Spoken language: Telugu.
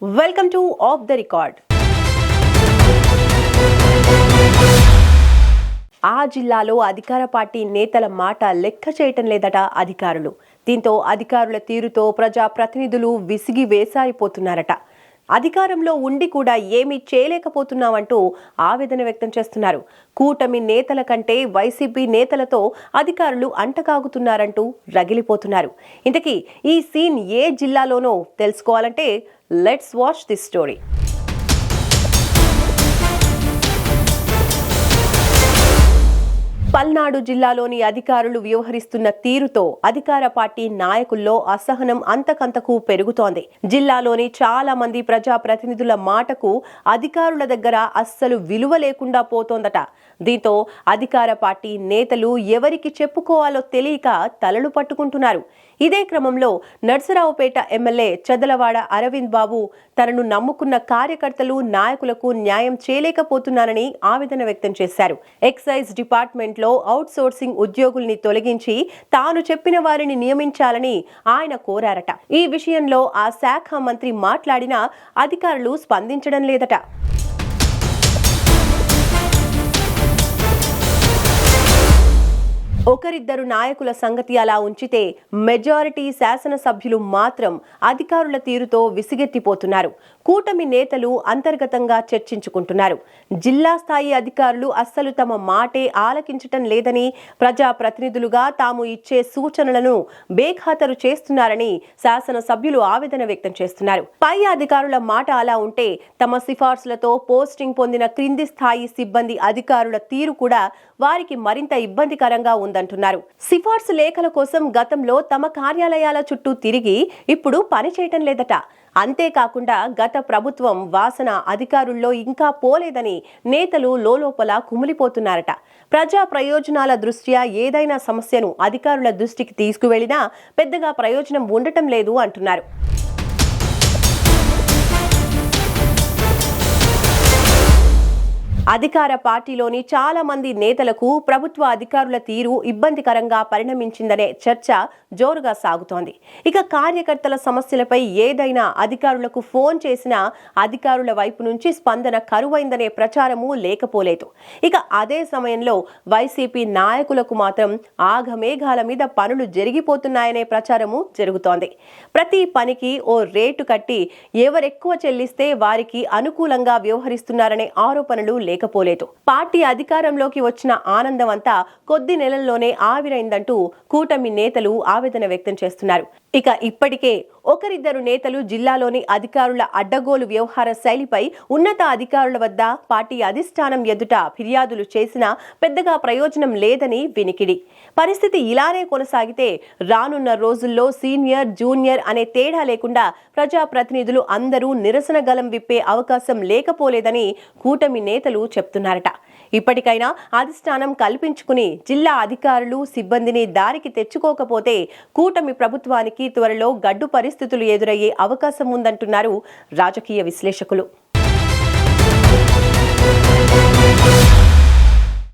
Welcome to Off the Record. ఆ జిల్లాలో అధికార పార్టీ నేతల మాట లెక్క చేయటం లేదట అధికారులు. దీంతో అధికారుల తీరుతో ప్రజా ప్రతినిధులు విసిగి వేసారిపోతున్నారట. అధికారంలో ఉండి కూడా ఏమీ చేయలేకపోతున్నామంటూ ఆవేదన వ్యక్తం చేస్తున్నారు. కూటమి నేతల కంటే వైసీపీ నేతలతో అధికారులు అంటకాగుతున్నారంటూ రగిలిపోతున్నారు. ఇంతకీ ఈ సీన్ ఏ జిల్లాలోనో తెలుసుకోవాలంటే let's watch this story. Palnadu జిల్లాలోని అధికారులు వ్యవహరిస్తున్న తీరుతో అధికార పార్టీ నాయకుల్లో అసహనం అంతకంతకు పెరుగుతోంది. జిల్లాలోని చాలా మంది ప్రజా ప్రతినిధుల మాటకు అధికారుల దగ్గర అస్సలు విలువ లేకుండా పోతోందట. దీంతో అధికార పార్టీ నేతలు ఎవరికి చెప్పుకోవాలో తెలియక తలలు పట్టుకుంటున్నారు. ఇదే క్రమంలో నర్సరావుపేట ఎమ్మెల్యే చదలవాడ అరవింద్ బాబు తనను నమ్ముకున్న కార్యకర్తలు నాయకులకు న్యాయం చేయలేకపోతున్నానని ఆవేదన వ్యక్తం చేశారు. ఎక్సైజ్ డిపార్ట్మెంట్లో అవుట్ సోర్సింగ్ ఉద్యోగుల్ని తొలగించి తాను చెప్పిన వారిని నియమించాలని ఆయన కోరారట. ఈ విషయంలో ఆ శాఖ మంత్రి మాట్లాడినా అధికారులు స్పందించడం లేదట. ఒకరిద్దరు నాయకుల సంగతి అలా ఉంచితే మెజారిటీ శాసనసభ్యులు మాత్రం అధికారుల తీరుతో విసిగెత్తిపోతున్నారు. కూటమి నేతలు అంతర్గతంగా చర్చించుకుంటున్నారు. జిల్లా స్థాయి అధికారులు అస్సలు తమ మాటే ఆలకించటం లేదని, ప్రజా ప్రతినిధులుగా తాము ఇచ్చే సూచనలను బేఖాతరు చేస్తున్నారని శాసనసభ్యులు ఆవేదన వ్యక్తం చేస్తున్నారు. పై అధికారుల మాట అలా ఉంటే తమ సిఫార్సులతో పోస్టింగ్ పొందిన క్రింది స్థాయి సిబ్బంది అధికారుల తీరు కూడా వారికి మరింత ఇబ్బందికరంగా ఉందంటున్నారు. సిఫార్సు లేఖల కోసం గతంలో తమ కార్యాలయాల చుట్టూ తిరిగి ఇప్పుడు పని చేయటం లేదట. అంతేకాకుండా గత ప్రభుత్వం వాసన అధికారుల్లో ఇంకా పోలేదని నేతలు లోలోపల కుమిలిపోతున్నారట. ప్రజా ప్రయోజనాల దృష్ట్యా ఏదైనా సమస్యను అధికారుల దృష్టికి తీసుకువెళ్లినా పెద్దగా ప్రయోజనం ఉండటం లేదు అంటున్నారు. అధికార పార్టీలోని చాలా మంది నేతలకు ప్రభుత్వ అధికారుల తీరు ఇబ్బందికరంగా పరిణమించిందనే చర్చ జోరుగా సాగుతోంది. ఇక కార్యకర్తల సమస్యలపై ఏదైనా అధికారులకు ఫోన్ చేసినా అధికారుల వైపు నుంచి స్పందన కరువైందనే ప్రచారము లేకపోలేదు. ఇక అదే సమయంలో వైసీపీ నాయకులకు మాత్రం ఆఘమేఘాల మీద పనులు జరిగిపోతున్నాయనే ప్రచారము జరుగుతోంది. ప్రతి పనికి ఓ రేటు కట్టి ఎవరెక్కువ చెల్లిస్తే వారికి అనుకూలంగా వ్యవహరిస్తున్నారనే ఆరోపణలు లేకపోలేదు. పార్టీ అధికారంలోకి వచ్చిన ఆనందం అంతా కొద్ది నెలల్లోనే ఆవిరైందంటూ కూటమి నేతలు ఆవేదన వ్యక్తం చేస్తున్నారు. ఇక ఇప్పటికే ఒకరిద్దరు నేతలు జిల్లాలోని అధికారుల అడ్డగోలు వ్యవహార శైలిపై ఉన్నత అధికారుల వద్ద పార్టీ అధిష్టానం ఎదుట ఫిర్యాదులు చేసినా పెద్దగా ప్రయోజనం లేదని వినికిడి. పరిస్థితి ఇలానే కొనసాగితే రానున్న రోజుల్లో సీనియర్ జూనియర్ అనే తేడా లేకుండా ప్రజా ప్రతినిధులు అందరూ నిరసన గలం విప్పే అవకాశం లేకపోలేదని కూటమి నేతలు చెప్తున్నారట. ఇప్పటికైనా అధిష్టానం కల్పించుకుని జిల్లా అధికారులు సిబ్బందిని దారికి తెచ్చుకోకపోతే కూటమి ప్రభుత్వానికి త్వరలో గడ్డు పరిస్థితులు ఎదురయ్యే అవకాశం ఉందంటున్నారు రాజకీయ విశ్లేషకులు.